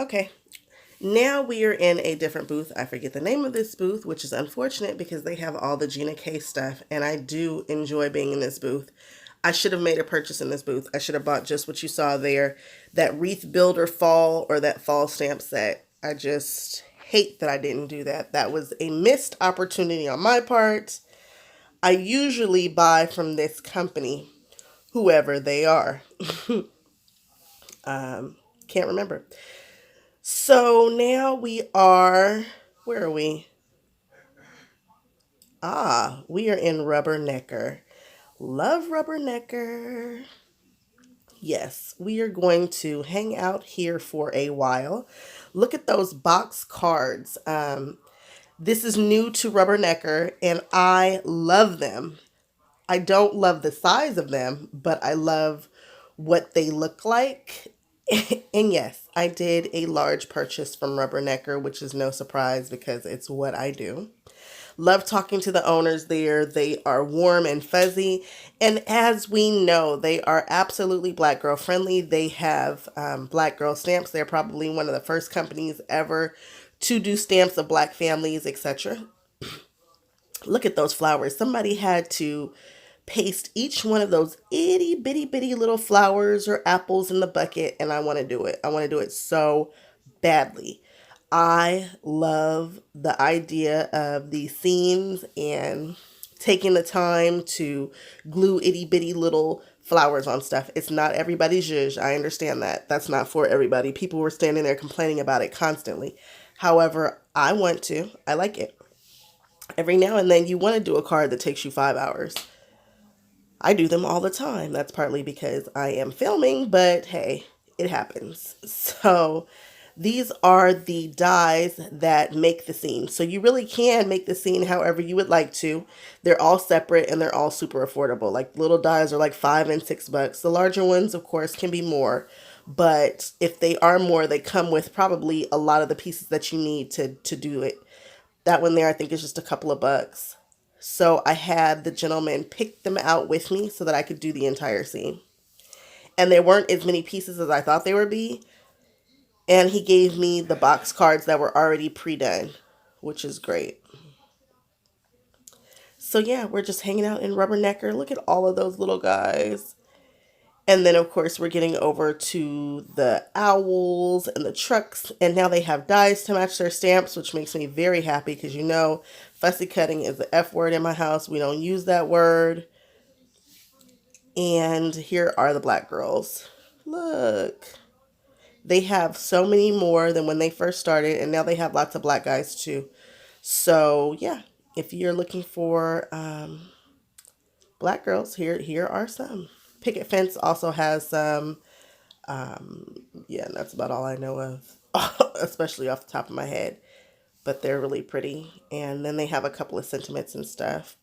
Okay, now we are in a different booth. I forget the name of this booth, which is unfortunate because they have all the Gina K stuff, and I do enjoy being in this booth. I should have made a purchase in this booth. I should have bought just what you saw there, that Wreath Builder fall or that fall stamp set. I just hate that I didn't do that. That was a missed opportunity on my part. I usually buy from this company, whoever they are. Can't remember. So now we are, where are we? We are in Rubbernecker. Love Rubbernecker. Yes, we are going to hang out here for a while. Look at those box cards. This is new to Rubbernecker, and I love them. I don't love the size of them, but I love what they look like. And yes, I did a large purchase from Rubbernecker, which is no surprise because it's what I do. Love talking to the owners there. They are warm and fuzzy. And as we know, they are absolutely Black girl friendly. They have Black girl stamps. They're probably one of the first companies ever to do stamps of Black families, etc. Look at those flowers. Somebody had to paste each one of those itty bitty bitty little flowers or apples in the bucket, and I want to do it. I want to do it so badly. I love the idea of these scenes and taking the time to glue itty bitty little flowers on stuff. It's not everybody's zhuzh. I understand that. That's not for everybody. People were standing there complaining about it constantly. However, I want to. I like it. Every now and then you want to do a card that takes you 5 hours. I do them all the time. That's partly because I am filming, but hey, it happens. So these are the dies that make the scene. So you really can make the scene however you would like to. They're all separate and they're all super affordable. Like little dies are like $5 and $6. The larger ones, of course, can be more. But if they are more, they come with probably a lot of the pieces that you need to do it. That one there, I think, is just a couple of bucks. So I had the gentleman pick them out with me so that I could do the entire scene. And there weren't as many pieces as I thought they would be. And he gave me the box cards that were already pre-done, which is great. So yeah, we're just hanging out in Rubbernecker. Look at all of those little guys. And then, of course, we're getting over to the owls and the trucks. And now they have dies to match their stamps, which makes me very happy because you know, fussy cutting is the F word in my house. We don't use that word. And here are the Black girls. Look. They have so many more than when they first started. And now they have lots of Black guys too. So, yeah. If you're looking for Black girls, here are some. Picket Fence also has some. Yeah, and that's about all I know of, especially off the top of my head. But they're really pretty. And then they have a couple of sentiments and stuff.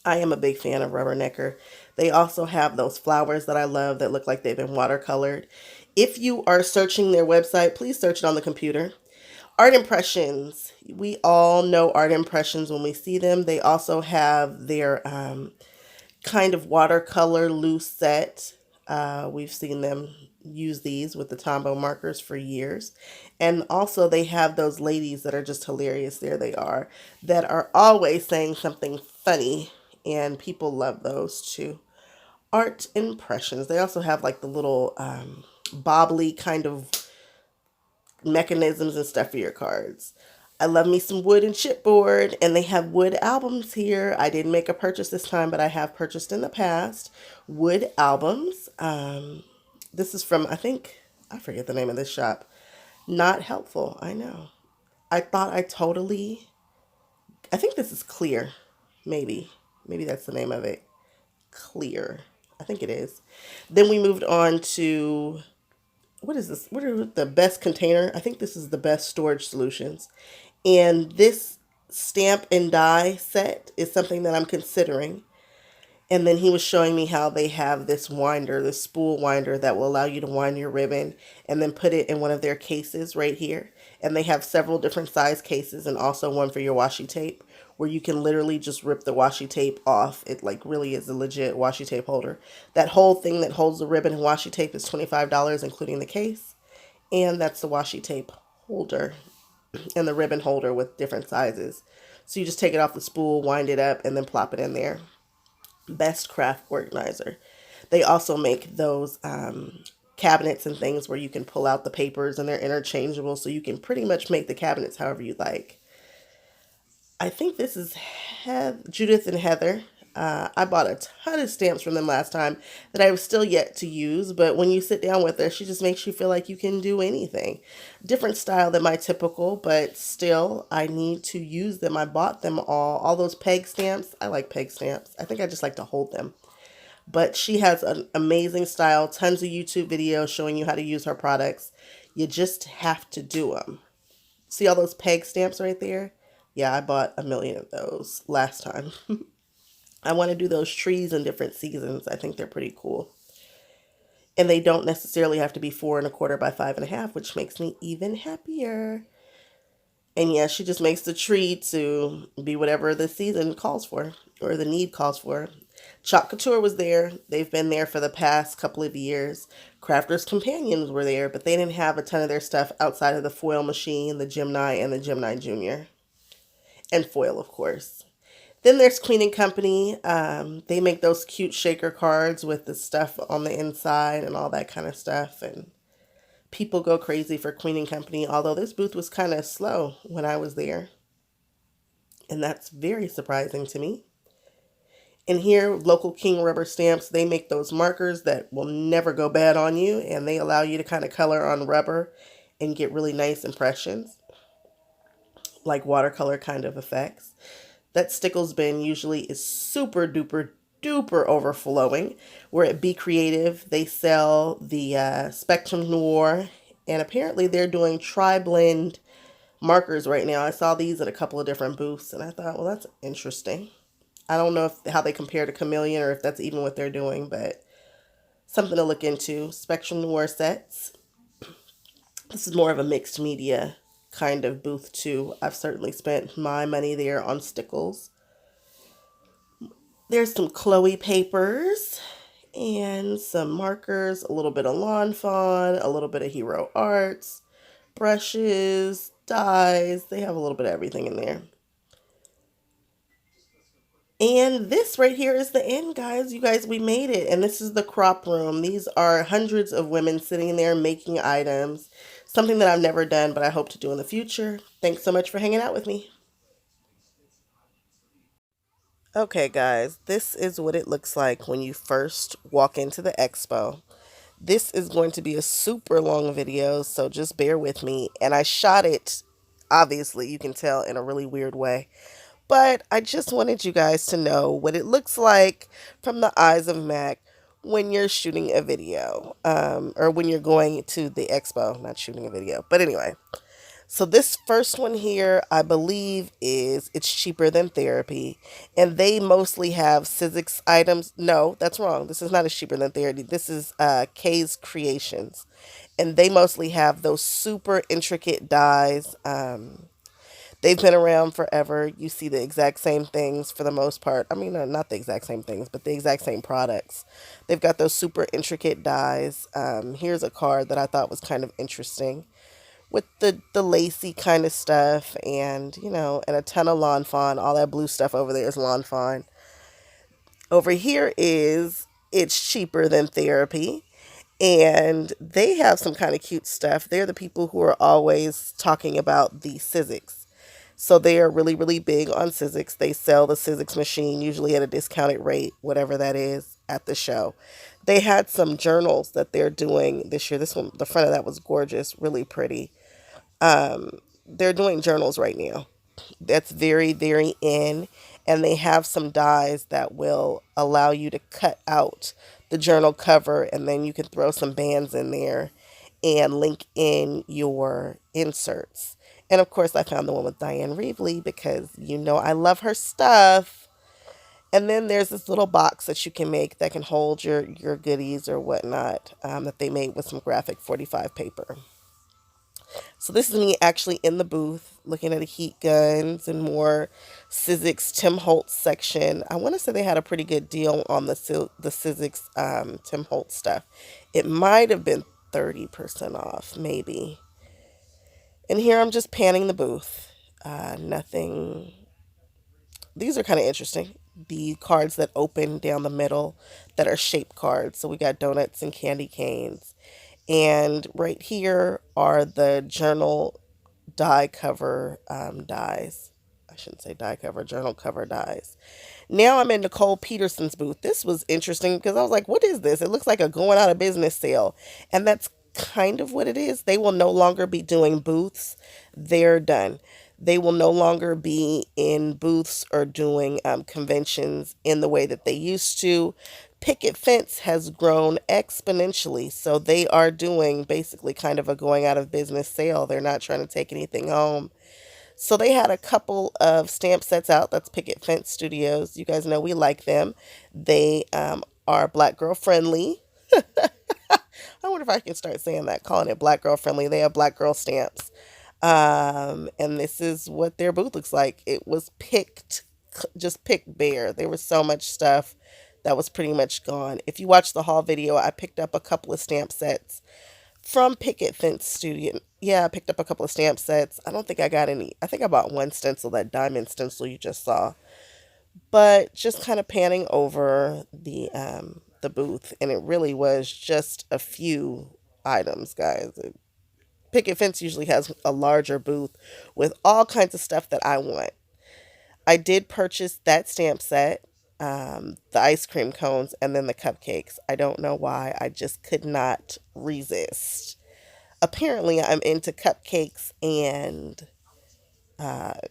I am a big fan of Rubbernecker. They also have those flowers that I love that look like they've been watercolored. If you are searching their website, please search it on the computer. Art Impressions. We all know Art Impressions when we see them. They also have their kind of watercolor loose set. We've seen them use these with the Tombow markers for years. And also they have those ladies that are just hilarious. There they are. That are always saying something funny. And people love those too. Art Impressions. They also have like the little bobbly kind of mechanisms and stuff for your cards. I love me some wood and chipboard, and they have wood albums here. I didn't make a purchase this time, but I have purchased in the past wood albums. This is from, I think, I forget the name of this shop. Not helpful, I know. I thought I think this is Clear, maybe. Maybe that's the name of it. Clear. I think it is. Then we moved on to, what is this? What are the best container? I think this is the best storage solutions. And this stamp and die set is something that I'm considering. And then he was showing me how they have this winder, this spool winder that will allow you to wind your ribbon and then put it in one of their cases right here. And they have several different size cases and also one for your washi tape where you can literally just rip the washi tape off. It like really is a legit washi tape holder. That whole thing that holds the ribbon and washi tape is $25 including the case. And that's the washi tape holder and the ribbon holder with different sizes. So you just take it off the spool, wind it up, and then plop it in there. Best craft organizer. They also make those cabinets and things where you can pull out the papers and they're interchangeable, so you can pretty much make the cabinets however you like. I think this is Judith and Heather. I bought a ton of stamps from them last time that I was still yet to use, but when you sit down with her, she just makes you feel like you can do anything. Different style than my typical, but still, I need to use them. I bought them all. All those peg stamps. I like peg stamps. I think I just like to hold them. But she has an amazing style, tons of YouTube videos showing you how to use her products. You just have to do them. See all those peg stamps right there? Yeah, I bought a million of those last time. I want to do those trees in different seasons. I think they're pretty cool. And they don't necessarily have to be 4 1/4 by 5 1/2, which makes me even happier. And yeah, she just makes the tree to be whatever the season calls for or the need calls for. Chalk Couture was there. They've been there for the past couple of years. Crafters Companions were there, but they didn't have a ton of their stuff outside of the foil machine, the Gemini, and the Gemini Junior. And foil, of course. Then there's Cleaning Company. They make those cute shaker cards with the stuff on the inside and all that kind of stuff. And people go crazy for Cleaning Company, although this booth was kind of slow when I was there. And that's very surprising to me. And here, Local King rubber stamps, they make those markers that will never go bad on you, and they allow you to kind of color on rubber and get really nice impressions, like watercolor kind of effects. That Stickles bin usually is super duper duper overflowing. Where at Be Creative, they sell the Spectrum Noir, and apparently they're doing tri-blend markers right now. I saw these at a couple of different booths, and I thought, well, that's interesting. I don't know how they compare to Chameleon or if that's even what they're doing, but something to look into. Spectrum Noir sets. This is more of a mixed media kind of booth too. I've certainly spent my money there on Stickles. There's some Chloe papers and some markers, a little bit of Lawn Fawn, a little bit of Hero Arts, brushes, dyes. They have a little bit of everything in there. And this right here is the end, guys. You guys, we made it. And this is the crop room. These are hundreds of women sitting there making items. Something that I've never done, but I hope to do in the future. Thanks so much for hanging out with me. Okay, guys, this is what it looks like when you first walk into the expo. This is going to be a super long video, so just bear with me. And I shot it, obviously, you can tell, in a really weird way. But I just wanted you guys to know what it looks like from the eyes of Mac when you're shooting a video, or when you're going to the expo, not shooting a video. But anyway, so this first one here, I believe it's cheaper than therapy, and they mostly have Sizzix items. No, that's wrong. This is not as cheaper than therapy. This is Kay's Creations, and they mostly have those super intricate dies. They've been around forever. You see the exact same things for the most part. I mean, not the exact same things, but the exact same products. They've got those super intricate dies. Here's a card that I thought was kind of interesting with the lacy kind of stuff, and, and a ton of Lawn Fawn. All that blue stuff over there is Lawn Fawn. Over here is It's Cheaper Than Therapy. And they have some kind of cute stuff. They're the people who are always talking about the Sizzix. So they are really, really big on Sizzix. They sell the Sizzix machine, usually at a discounted rate, whatever that is, at the show. They had some journals that they're doing this year. This one, the front of that was gorgeous, really pretty. They're doing journals right now. That's very, very in. And they have some dies that will allow you to cut out the journal cover, and then you can throw some bands in there and link in your inserts. And of course, I found the one with Diane Reevely because I love her stuff. And then there's this little box that you can make that can hold your goodies or whatnot, that they made with some graphic 45 paper. So this is me actually in the booth looking at the heat guns and more Sizzix Tim Holtz section. I want to say they had a pretty good deal on the Sizzix Tim Holtz stuff. It might have been 30% off, maybe. And here I'm just panning the booth. Nothing. These are kind of interesting. The cards that open down the middle that are shaped cards. So we got donuts and candy canes. And right here are the journal die cover dies. I shouldn't say die cover, journal cover dies. Now I'm in Nicole Peterson's booth. This was interesting because I was like, what is this? It looks like a going out of business sale. And that's kind of what it is. They will no longer be doing booths. They're done. They will no longer be in booths or doing conventions in the way that they used to. Picket fence has grown exponentially. So they are doing basically kind of a going out of business sale. They're not trying to take anything home. So they had a couple of stamp sets out. That's Picket Fence Studios. You guys know we like them. They are Black girl friendly. I wonder if I can start saying that, calling it Black girl friendly. They have Black girl stamps. And this is what their booth looks like. It was picked, just picked bare. There was so much stuff that was pretty much gone. If you watch the haul video, I picked up a couple of stamp sets from Picket Fence Studio. Yeah, I picked up a couple of stamp sets. I don't think I got any. I think I bought one stencil, that diamond stencil you just saw. But just kind of panning over the booth, and it really was just a few items, guys. Picket Fence usually has a larger booth with all kinds of stuff that I want. I did purchase that stamp set, the ice cream cones, and then the cupcakes. I don't know why. I just could not resist. Apparently, I'm into cupcakes and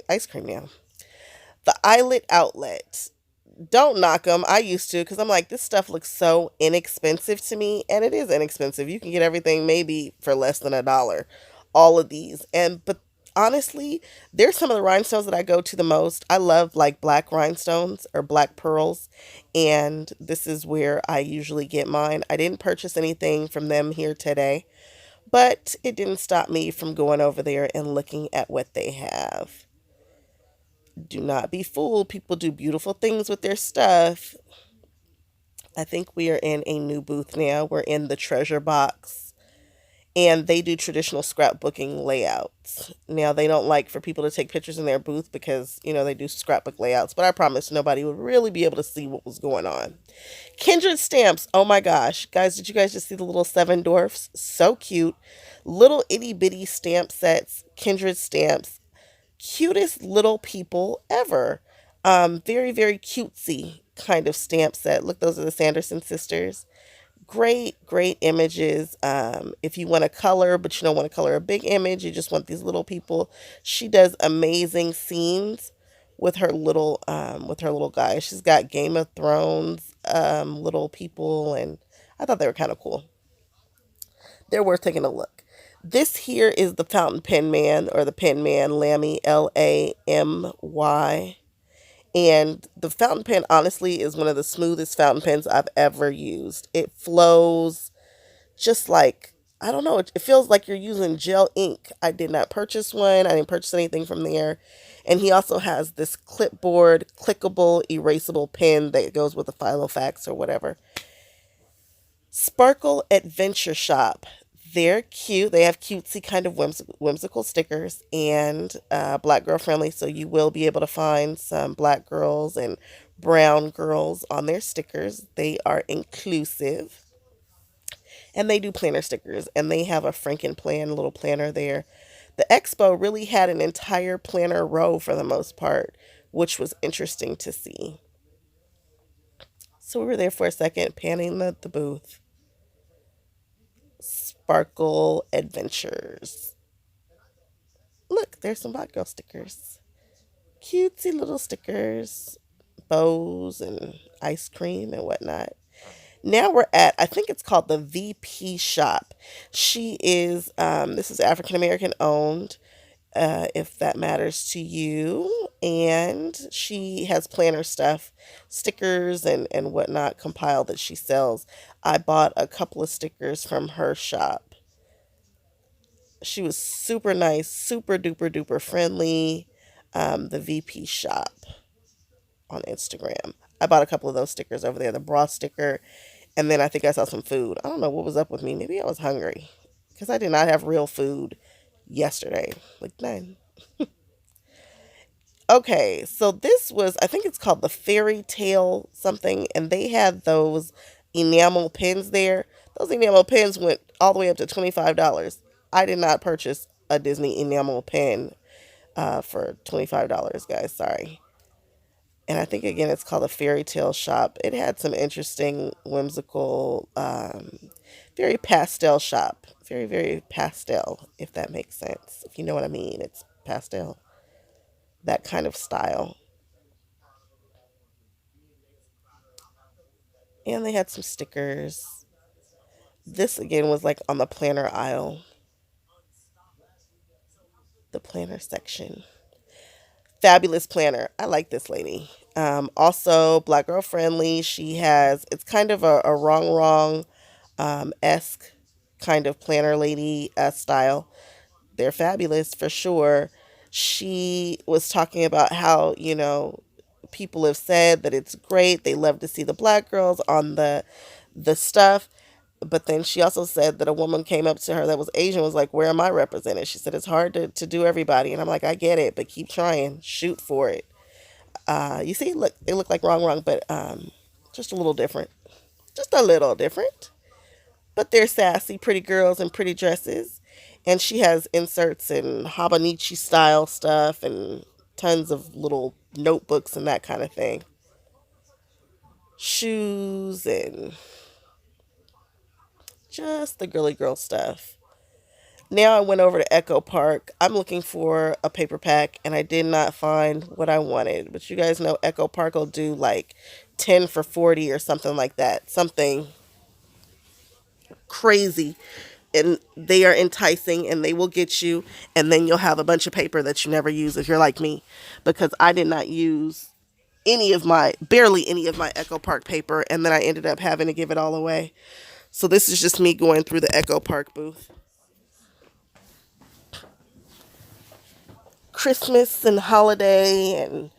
ice cream now. The Eyelet Outlet. Don't knock them. I used to because I'm like, this stuff looks so inexpensive to me. And it is inexpensive. You can get everything maybe for less than $1. All of these. But honestly, they're some of the rhinestones that I go to the most. I love like black rhinestones or black pearls. And this is where I usually get mine. I didn't purchase anything from them here today. But it didn't stop me from going over there and looking at what they have. Do not be fooled. People do beautiful things with their stuff. I think we are in a new booth now. We're in the treasure box. And they do traditional scrapbooking layouts. Now, they don't like for people to take pictures in their booth because, they do scrapbook layouts. But I promise nobody would really be able to see what was going on. Kindred stamps. Oh my gosh. Guys, did you guys just see the little seven dwarfs? So cute. Little itty bitty stamp sets. Kindred stamps. Cutest little people ever. Very, very cutesy kind of stamp set. Look, those are the Sanderson sisters. Great, great images. If you want to color, but you don't want to color a big image, you just want these little people. She does amazing scenes with her little guys. She's got Game of Thrones little people, and I thought they were kind of cool. They're worth taking a look. This here is the fountain pen man, or the pen man, Lamy, Lamy. And the fountain pen, honestly, is one of the smoothest fountain pens I've ever used. It flows just like, I don't know, it feels like you're using gel ink. I did not purchase one. I didn't purchase anything from there. And he also has this clipboard, clickable, erasable pen that goes with the Filofax or whatever. Sparkle Adventure Shop. They're cute. They have cutesy kind of whimsical stickers and black girl friendly. So you will be able to find some black girls and brown girls on their stickers. They are inclusive. And they do planner stickers. And they have a Franken plan, little planner there. The expo really had an entire planner row for the most part, which was interesting to see. So we were there for a second, panning the booth. Sparkle Adventures. Look, there's some black girl stickers. Cutesy little stickers, bows and ice cream and whatnot. Now we're at, I think it's called the VP shop. She is, this is African American owned, if that matters to you. And she has planner stuff, stickers and whatnot compiled that she sells. I bought a couple of stickers from her shop. She was super nice, super duper duper friendly. The VP shop on Instagram. I bought a couple of those stickers over there. The bra sticker And then I think I saw some food. I don't know what was up with me. Maybe I was hungry because I did not have real food yesterday. Like none. Okay, so this was, I think it's called the fairy tale something, and they had those enamel pins there. Those enamel pins went all the way up to $25. I did not purchase a Disney enamel pin for $25, guys. Sorry. And I think again it's called a fairy tale shop. It had some interesting, whimsical, very pastel shop. Very, very pastel, if that makes sense. If you know what I mean, it's pastel. That kind of style. And they had some stickers. This again was like on the planner aisle, the planner section. Fabulous planner. I like this lady. Also, black girl friendly. She has, it's kind of a wrong esque kind of planner lady style. They're fabulous for sure. She was talking about how, people have said that it's great. They love to see the black girls on the stuff. But then she also said that a woman came up to her that was Asian, was like, where am I represented? She said, it's hard to do everybody. And I'm like, I get it, but keep trying. Shoot for it. You see, look, they look like wrong, but just a little different. Just a little different. But they're sassy, pretty girls in pretty dresses. And she has inserts and Habanichi style stuff and tons of little notebooks and that kind of thing. Shoes and just the girly girl stuff. Now I went over to Echo Park. I'm looking for a paper pack and I did not find what I wanted. But you guys know Echo Park will do like 10 for 40 or something like that. Something crazy. And they are enticing and they will get you. And then you'll have a bunch of paper that you never use if you're like me. Because I did not use barely any of my Echo Park paper. And then I ended up having to give it all away. So this is just me going through the Echo Park booth. Christmas and holiday and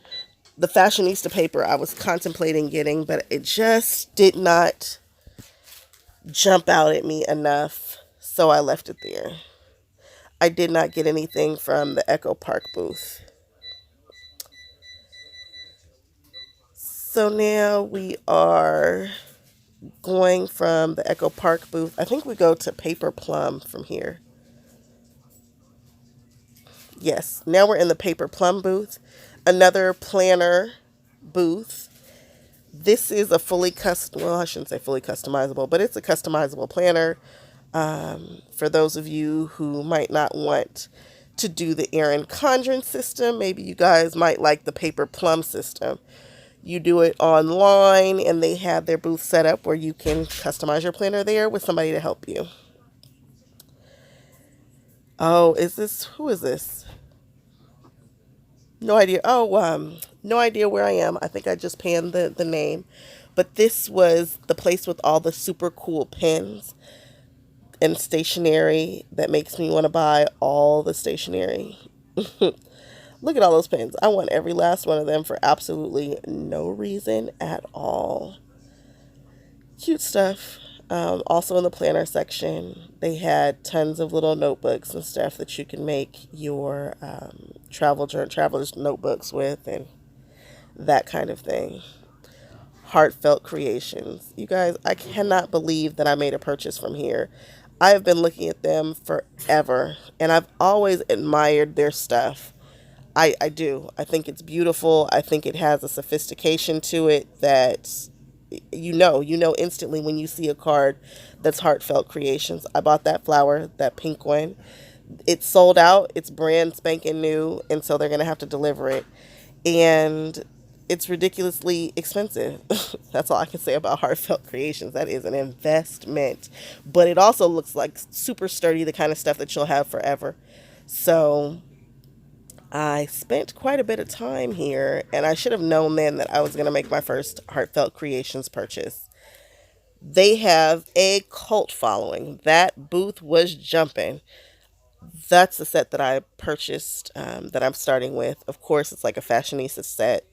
the fashionista paper I was contemplating getting, but it just did not jump out at me enough, so I left it there. I did not get anything from the Echo Park booth. So now we are going from the Echo Park booth. I think we go to Paper Plum from here. Yes, now we're in the Paper Plum booth. Another planner booth. This is a well, I shouldn't say fully customizable, but it's a customizable planner. For those of you who might not want to do the Erin Condren system, maybe you guys might like the Paper Plum system. You do it online and they have their booth set up where you can customize your planner there with somebody to help you. Oh, who is this? No idea. Oh, no idea where I am. I think I just panned the name. But this was the place with all the super cool pens and stationery that makes me want to buy all the stationery. Look at all those pens. I want every last one of them for absolutely no reason at all. Cute stuff. Also in the planner section, they had tons of little notebooks and stuff that you can make your traveler's notebooks with and that kind of thing. Heartfelt Creations. You guys, I cannot believe that I made a purchase from here. I have been looking at them forever and I've always admired their stuff. I do. I think it's beautiful. I think it has a sophistication to it that you know instantly when you see a card that's Heartfelt Creations. I bought that flower, that pink one. It's sold out. It's brand spanking new, and so they're going to have to deliver it. And it's ridiculously expensive. That's all I can say about Heartfelt Creations. That is an investment. But it also looks like super sturdy, the kind of stuff that you'll have forever. So I spent quite a bit of time here, and I should have known then that I was going to make my first Heartfelt Creations purchase. They have a cult following. That booth was jumping. That's the set that I purchased that I'm starting with. Of course, it's like a fashionista set,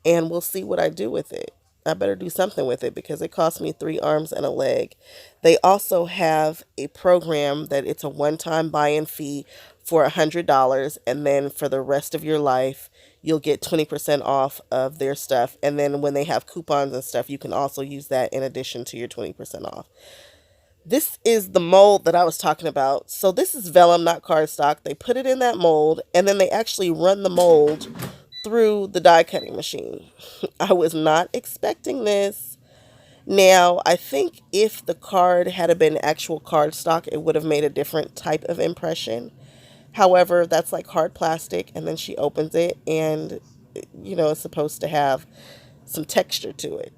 and we'll see what I do with it. I better do something with it because it cost me 3 arms and a leg. They also have a program that it's a one-time buy-in fee for $100, and then for the rest of your life, you'll get 20% off of their stuff. And then when they have coupons and stuff, you can also use that in addition to your 20% off. This is the mold that I was talking about. So this is vellum, not cardstock. They put it in that mold, and then they actually run the mold through the die cutting machine. I was not expecting this. Now, I think if the card had been actual cardstock, it would have made a different type of impression. However, that's like hard plastic, and then she opens it, and it's supposed to have some texture to it.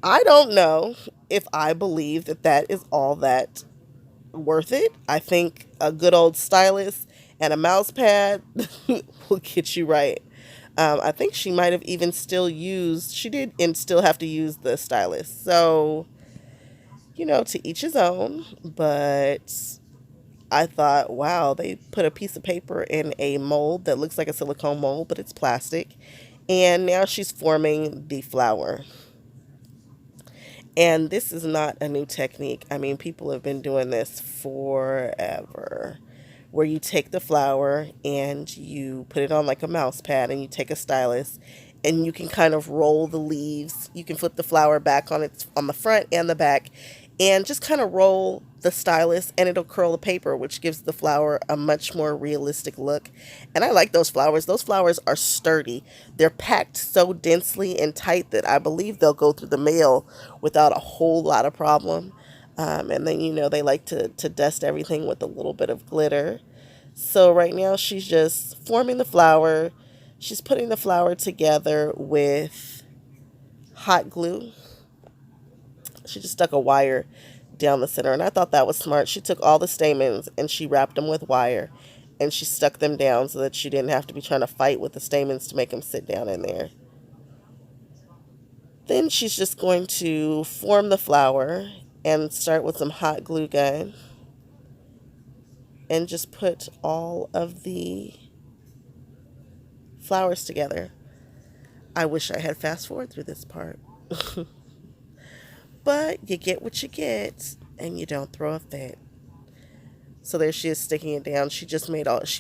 I don't know if I believe that that is all that worth it. I think a good old stylus and a mouse pad will get you right. I think she might have even still used, she did and still have to use the stylus. So, to each his own. But I thought, wow, they put a piece of paper in a mold that looks like a silicone mold, but it's plastic. And now she's forming the flower. And this is not a new technique. I mean, people have been doing this forever. Where you take the flower and you put it on like a mouse pad, and you take a stylus and you can kind of roll the leaves. You can flip the flower back on the front and the back, and just kind of roll the stylus, and it'll curl the paper, which gives the flower a much more realistic look. And I like those flowers. Those flowers are sturdy. They're packed so densely and tight that I believe they'll go through the mail without a whole lot of problem. And then, they like to dust everything with a little bit of glitter. So right now she's just forming the flower. She's putting the flower together with hot glue. She just stuck a wire down the center, and I thought that was smart. She took all the stamens and she wrapped them with wire, and she stuck them down so that she didn't have to be trying to fight with the stamens to make them sit down in there. Then she's just going to form the flower and start with some hot glue gun and just put all of the flowers together. I wish I had fast forward through this part. But you get what you get, and you don't throw a fit. So there she is sticking it down. She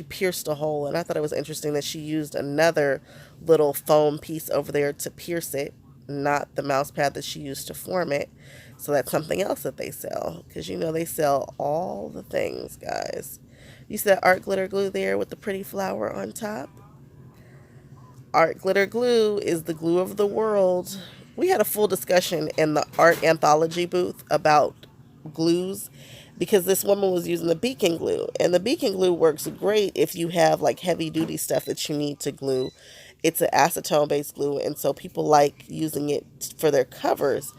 pierced a hole, and I thought it was interesting that she used another little foam piece over there to pierce it, not the mouse pad that she used to form it. So that's something else that they sell, because they sell all the things, guys. You see that art glitter glue there with the pretty flower on top? Art glitter glue is the glue of the world. We had a full discussion in the art anthology booth about glues, because this woman was using the beacon glue, and the beacon glue works great if you have like heavy duty stuff that you need to glue. It's an acetone based glue, and so people like using it for their covers.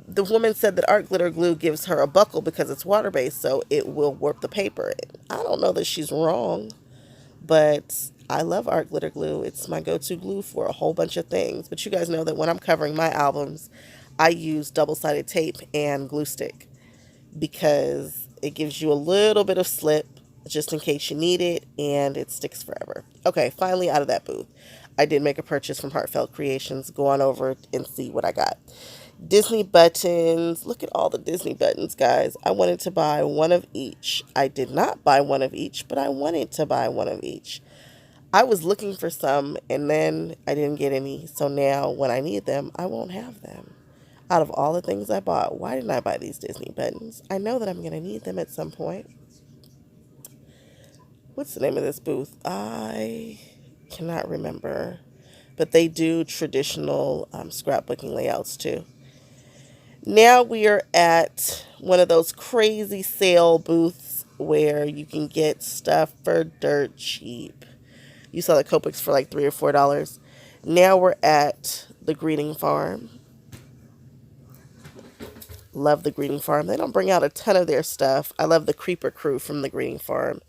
The woman said that art glitter glue gives her a buckle because it's water based, so it will warp the paper. I don't know that she's wrong, but I love art glitter glue. It's my go-to glue for a whole bunch of things. But you guys know that when I'm covering my albums, I use double-sided tape and glue stick, because it gives you a little bit of slip just in case you need it, and it sticks forever. Okay, finally out of that booth. I did make a purchase from Heartfelt Creations. Go on over and see what I got. Disney buttons. Look at all the Disney buttons, guys. I wanted to buy one of each. I did not buy one of each, but I wanted to buy one of each. I was looking for some, and then I didn't get any. So now when I need them, I won't have them. Out of all the things I bought, why didn't I buy these Disney buttons? I know that I'm going to need them at some point. What's the name of this booth? I cannot remember. But they do traditional scrapbooking layouts too. Now we are at one of those crazy sale booths where you can get stuff for dirt cheap. You saw the Copics for like $3 or $4. Now we're at the Greeting Farm. Love the Greeting Farm. They don't bring out a ton of their stuff. I love the Creeper Crew from the Greeting Farm,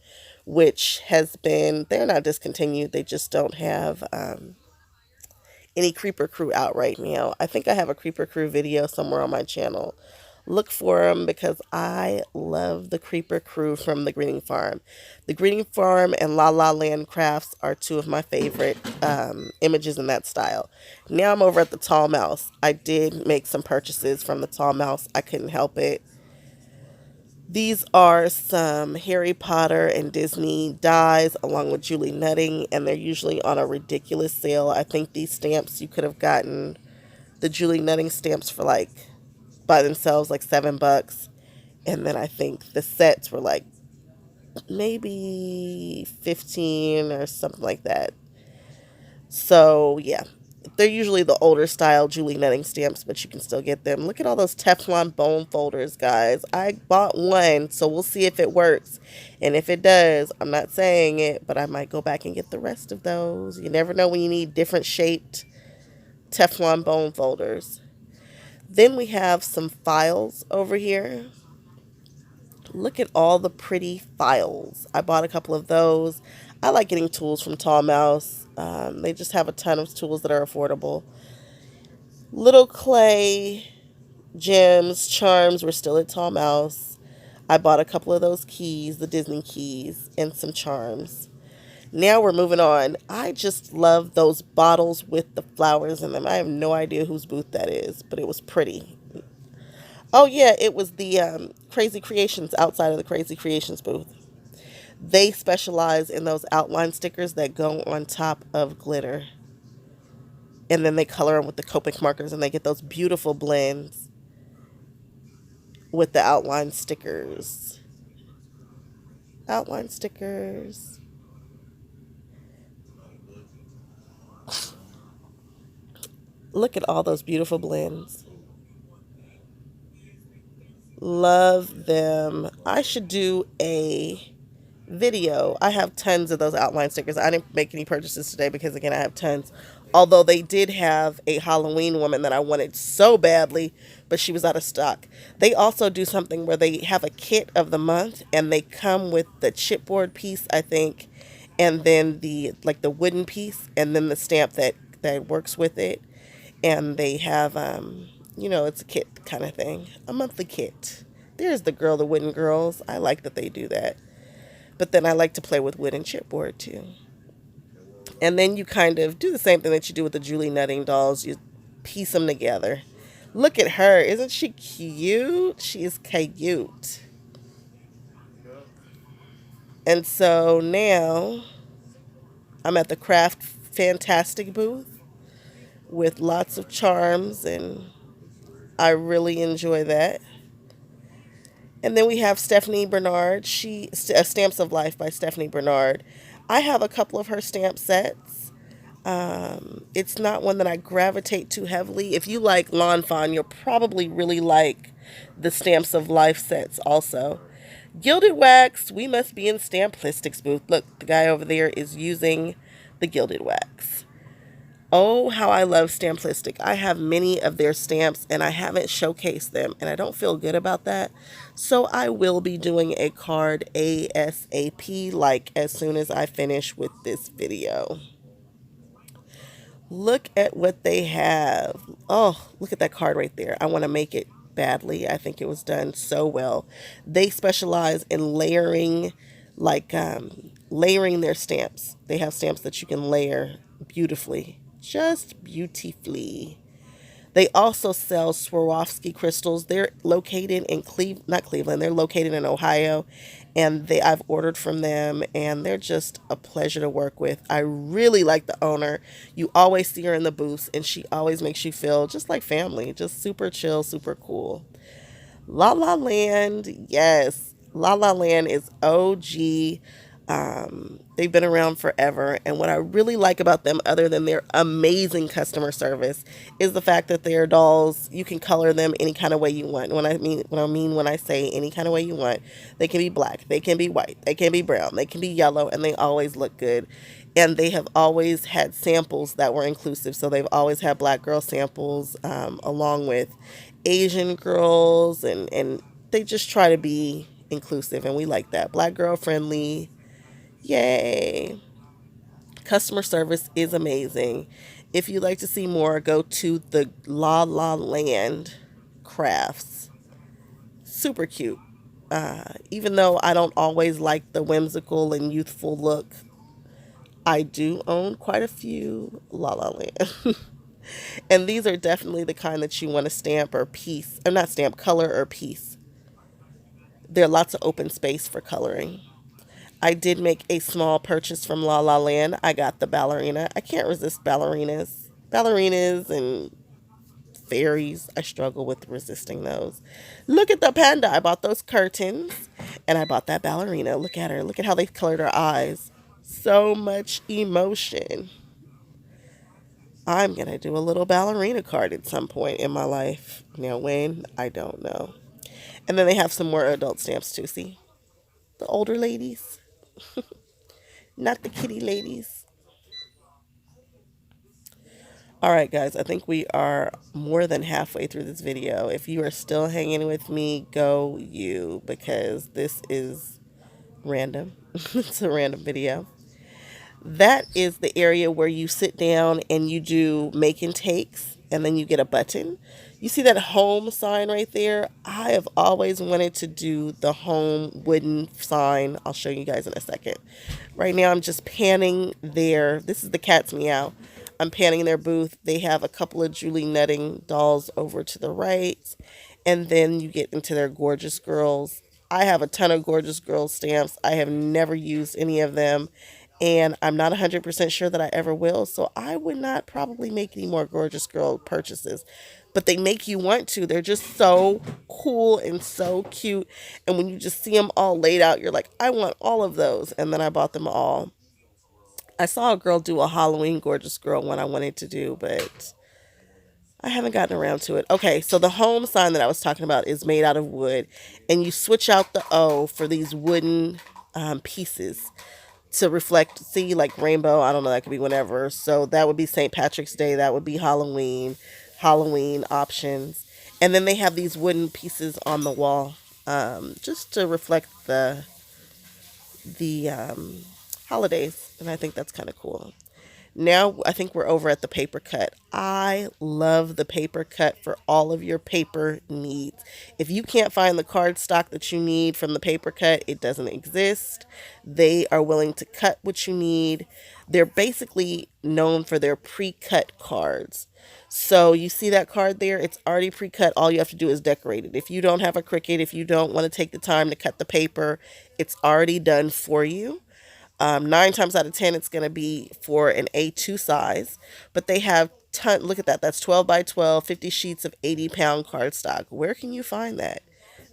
which they're not discontinued. They just don't have any Creeper Crew out right now. I think I have a Creeper Crew video somewhere on my channel. Look for them because I love the Creeper Crew from the Greening Farm. The Greening Farm and La La Land Crafts are two of my favorite images in that style. Now I'm over at the Tall Mouse. I did make some purchases from the Tall Mouse. I couldn't help it. These are some Harry Potter and Disney dies along with Julie Nutting, and they're usually on a ridiculous sale. I think these stamps you could have gotten the Julie Nutting stamps for like by themselves like $7. And then I think the sets were like maybe 15 or something like that. So yeah, they're usually the older style Julie Nutting stamps, but you can still get them. Look at all those Teflon bone folders, guys. I bought one, so we'll see if it works. And if it does, I'm not saying it, but I might go back and get the rest of those. You never know when you need different shaped Teflon bone folders. Then we have some files over here. Look at all the pretty files. I bought a couple of those. I like getting tools from Tall Mouse. They just have a ton of tools that are affordable. Little clay, gems, charms were still at Tall Mouse. I bought a couple of those keys, the Disney keys, and some charms. Now we're moving on. I just love those bottles with the flowers in them. I have no idea whose booth that is, but it was pretty. Oh, yeah, it was the Crazy Creations outside of the Crazy Creations booth. They specialize in those outline stickers that go on top of glitter. And then they color them with the Copic markers and they get those beautiful blends with the outline stickers. Outline stickers. Look at all those beautiful blends. Love them. I should do a video. I have tons of those outline stickers. I didn't make any purchases today because, again, I have tons. Although they did have a Halloween woman that I wanted so badly, but she was out of stock. They also do something where they have a kit of the month and they come with the chipboard piece, I think, and then the like the wooden piece and then the stamp that works with it. And they have it's a kit kind of thing, a monthly kit. There's the girl, the wooden girls. I like that they do that. But then I like to play with wood and chipboard too. And then you kind of do the same thing that you do with the Julie Nutting dolls. You piece them together. Look at her. Isn't she cute? She is cute. And so now I'm at the Craft Fantastic booth with lots of charms, and I really enjoy that. And then we have Stephanie Bernard. Stamps of Life by Stephanie Bernard. I have a couple of her stamp sets. It's not one that I gravitate too heavily. If you like Lawn Fawn, you'll probably really like the Stamps of Life sets also. Gilded Wax, we must be in Stamplistics booth. Look, the guy over there is using the Gilded Wax. Oh, how I love Stamplistic. I have many of their stamps and I haven't showcased them and I don't feel good about that. So I will be doing a card ASAP, like as soon as I finish with this video. Look at what they have. Oh, look at that card right there. I want to make it badly. I think it was done so well. They specialize in layering, like layering their stamps. They have stamps that you can layer beautifully. Just beautifully. They also sell Swarovski crystals. They're located in not Cleveland. They're located in Ohio, and I've ordered from them, and they're just a pleasure to work with. I really like the owner. You always see her in the booths, and she always makes you feel just like family, just super chill, super cool. La La Land, yes. La La Land is OG. They've been around forever, and what I really like about them, other than their amazing customer service, is the fact that their dolls, you can color them any kind of way you want. When I say any kind of way you want, they can be black, they can be white, they can be brown, they can be yellow, and they always look good. And they have always had samples that were inclusive, so they've always had black girl samples, along with Asian girls, and they just try to be inclusive, and we like that. Black girl friendly. Yay. Customer service is amazing. If you'd like to see more, go to the La La Land Crafts. Super cute. Even though I don't always like the whimsical and youthful look, I do own quite a few La La Land. And these are definitely the kind that you want to stamp or piece, or not stamp, color or piece. There are lots of open space for coloring. I did make a small purchase from La La Land. I got the ballerina. I can't resist ballerinas. Ballerinas and fairies, I struggle with resisting those. Look at the panda. I bought those curtains and I bought that ballerina. Look at her. Look at how they colored her eyes. So much emotion. I'm going to do a little ballerina card at some point in my life. Now, when? I don't know. And then they have some more adult stamps too. See? The older ladies, not the kitty ladies. All right, guys, I think we are more than halfway through this video. If you are still hanging with me, go you, because this is random. It's a random video. That is the area where you sit down and you do make and takes, and then you get a button. You see that home sign right there? I have always wanted to do the home wooden sign. I'll show you guys in a second. Right now I'm just panning their, this is the cat's meow. I'm panning their booth. They have a couple of Julie Nutting dolls over to the right. And then you get into their Gorgeous Girls. I have a ton of Gorgeous Girls stamps. I have never used any of them. And I'm not 100% sure that I ever will. So I would not probably make any more Gorgeous Girl purchases. But they make you want to. They're just so cool and so cute. And when you just see them all laid out, you're like, I want all of those. And then I bought them all. I saw a girl do a Halloween Gorgeous Girl one I wanted to do, but I haven't gotten around to it. Okay, so the home sign that I was talking about is made out of wood, and you switch out the O for these wooden pieces to reflect, see, like rainbow. I don't know, that could be whatever. So that would be St. Patrick's Day. That would be Halloween options. And then they have these wooden pieces on the wall just to reflect the holidays. And I think that's kind of cool. Now I think we're over at the paper cut. I love the paper cut for all of your paper needs. If you can't find the cardstock that you need from the paper cut, it doesn't exist. They are willing to cut what you need. They're basically known for their pre-cut cards. So you see that card there? It's already pre-cut. All you have to do is decorate it. If you don't have a Cricut, if you don't want to take the time to cut the paper, it's already done for you. 9 times out of 10, it's going to be for an A2 size, but they have look at that. That's 12 by 12, 50 sheets of 80-pound cardstock. Where can you find that?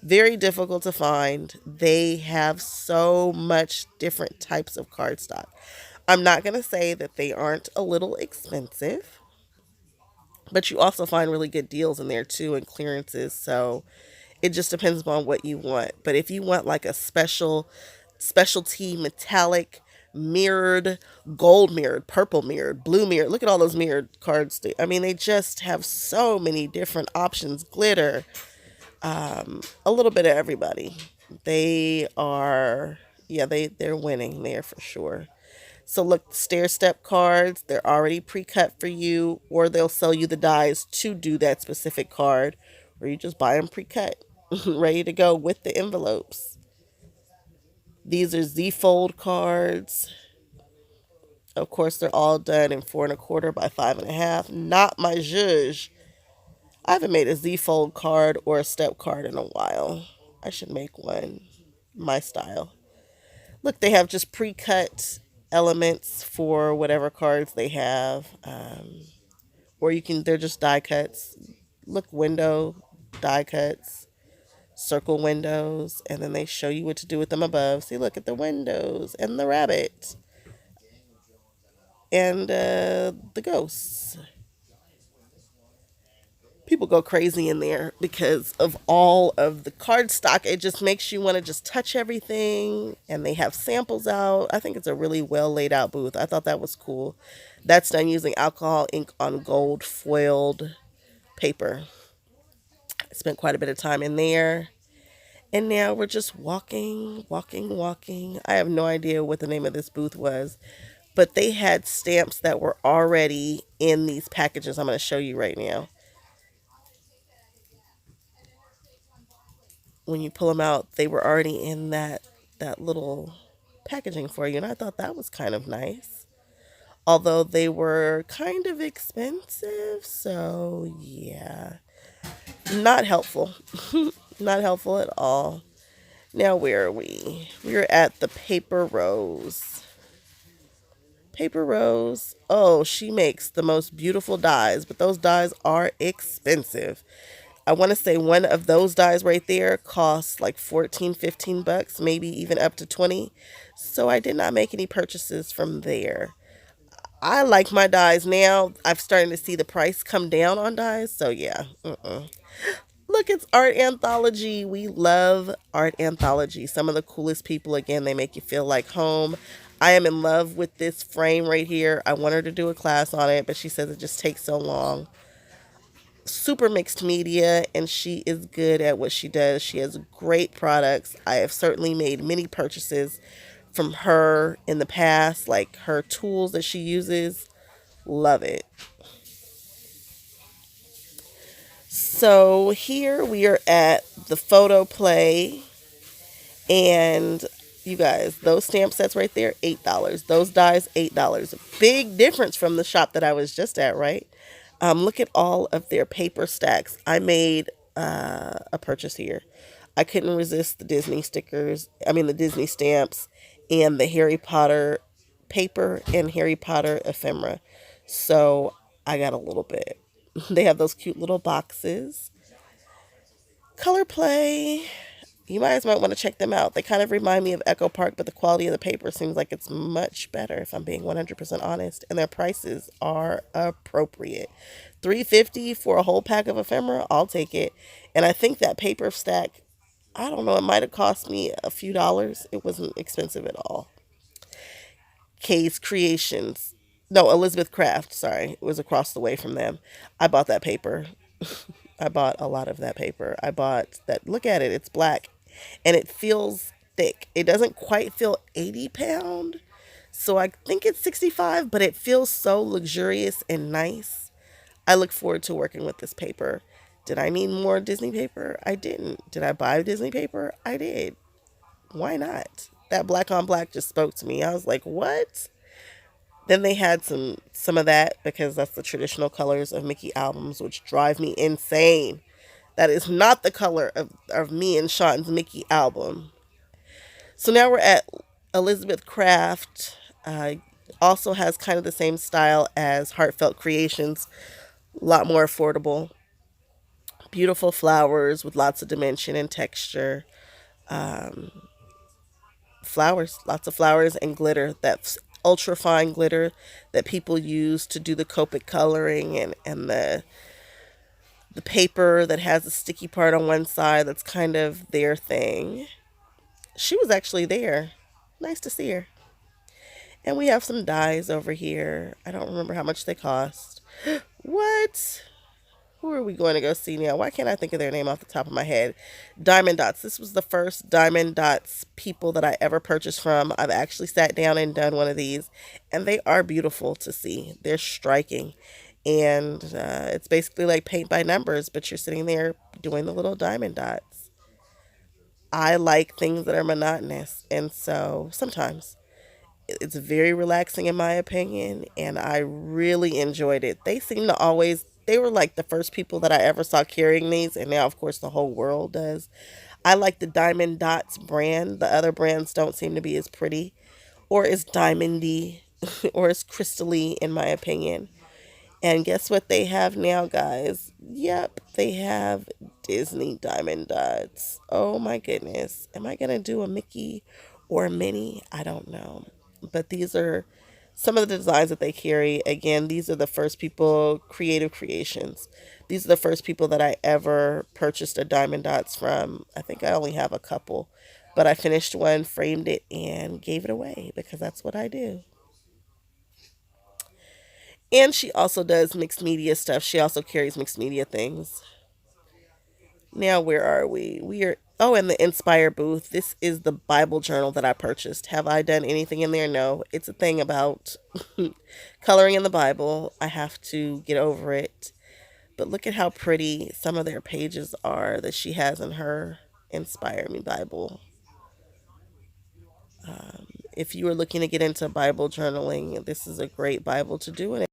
Very difficult to find. They have so much different types of cardstock. I'm not going to say that they aren't a little expensive, but you also find really good deals in there too and clearances. So it just depends upon what you want. But if you want like a specialty metallic mirrored, gold mirrored, purple mirrored, blue mirrored, look at all those mirrored cards. I mean, they just have so many different options. Glitter, a little bit of everybody. They are, yeah, they're winning there for sure. So look, stair step cards, they're already pre-cut for you, or they'll sell you the dies to do that specific card, or you just buy them pre-cut, ready to go with the envelopes. These are Z-fold cards. Of course, they're all done in 4 1/4 by 5 1/2. Not my zhuzh. I haven't made a Z-fold card or a step card in a while. I should make one, my style. Look, they have just pre-cut elements for whatever cards they have, or you can. They're just die cuts. Look, window die cuts, circle windows, and then they show you what to do with them above. See, look at the windows and the rabbit and the ghosts. People go crazy in there because of all of the card stock. It just makes you want to just touch everything. And they have samples out. I think it's a really well laid out booth. I thought that was cool. That's done using alcohol ink on gold foiled paper. I spent quite a bit of time in there. And now we're just walking, walking, walking. I have no idea what the name of this booth was, but they had stamps that were already in these packages I'm going to show you right now. when you pull them out, they were already in that little packaging for you, and I thought that was kind of nice. Although they were kind of expensive, so yeah, not helpful. Not helpful at all. Now, where are we? We're at the Paper Rose. Paper Rose. Oh, she makes the most beautiful dies, but those dies are expensive. I want to say one of those dies right there costs like 14, 15 bucks, maybe even up to 20. So I did not make any purchases from there. I like my dies now. I'm starting to see the price come down on dies. So yeah. Look, it's art anthology. We love art anthology. Some of the coolest people, again, they make you feel like home. I am in love with this frame right here. I want her to do a class on it, but she says it just takes so long. Super mixed media, and she is good at what she does. She has great products. I have certainly made many purchases from her in the past, like her tools that she uses. Love it. So here we are at the photo play. And you guys, those stamp sets right there, $8. Those dies, $8. Big difference from the shop that I was just at, right? Look at all of their paper stacks. I made a purchase here. I couldn't resist the Disney stickers, I mean, the Disney stamps, and the Harry Potter paper and Harry Potter ephemera. So I got a little bit. They have those cute little boxes. Color Play. You guys might want to check them out. They kind of remind me of Echo Park, but the quality of the paper seems like it's much better if I'm being 100% honest. And their prices are appropriate. 350 for a whole pack of ephemera, I'll take it. And I think that paper stack, I don't know, it might have cost me a few dollars. It wasn't expensive at all. Kay's Creations. No, Elizabeth Craft, sorry. It was across the way from them. I bought that paper. I bought a lot of that paper. I bought that. Look at it. It's black and it feels thick. It doesn't quite feel 80 pound. So I think it's 65, but it feels so luxurious and nice. I look forward to working with this paper. Did I need more Disney paper? I didn't. Did I buy Disney paper? I did. Why not? That black on black just spoke to me. I was like, what? Then they had some of that because that's the traditional colors of Mickey albums, which drive me insane. That is not the color of me and Sean's Mickey album. So now we're at Elizabeth Craft. Also has kind of the same style as Heartfelt Creations, a lot more affordable. Beautiful flowers with lots of dimension and texture. Flowers, lots of flowers and glitter. That's ultra fine glitter that people use to do the Copic coloring, and the paper that has a sticky part on one side. That's kind of their thing. She was actually there. Nice to see her. And we have some dies over here. I don't remember how much they cost. What? Who are we going to go see now? Why can't I think of their name off the top of my head? Diamond Dots. This was the first Diamond Dots people that I ever purchased from. I've actually sat down and done one of these, and they are beautiful to see. They're striking. And it's basically like paint by numbers, but you're sitting there doing the little diamond dots. I like things that are monotonous, and so sometimes it's very relaxing in my opinion, and I really enjoyed it. They seem to always, they were like the first people that I ever saw carrying these, and now of course the whole world does. I like the Diamond Dots brand. The other brands don't seem to be as pretty or as diamondy or as crystally in my opinion. And guess what they have now, guys? Yep, they have Disney Diamond Dots. Oh my goodness. Am I going to do a Mickey or a Minnie? I don't know. But these are some of the designs that they carry. Again, these are the first people, creative creations. These are the first people that I ever purchased a Diamond Dots from. I think I only have a couple. But I finished one, framed it, and gave it away because that's what I do. And she also does mixed media stuff. She also carries mixed media things. Now, where are we? We are, oh, in the Inspire booth. This is the Bible journal that I purchased. Have I done anything in there? No. It's a thing about coloring in the Bible. I have to get over it. But look at how pretty some of their pages are that she has Inspire Me Bible. If you are looking to get into Bible journaling, this is a great Bible to do it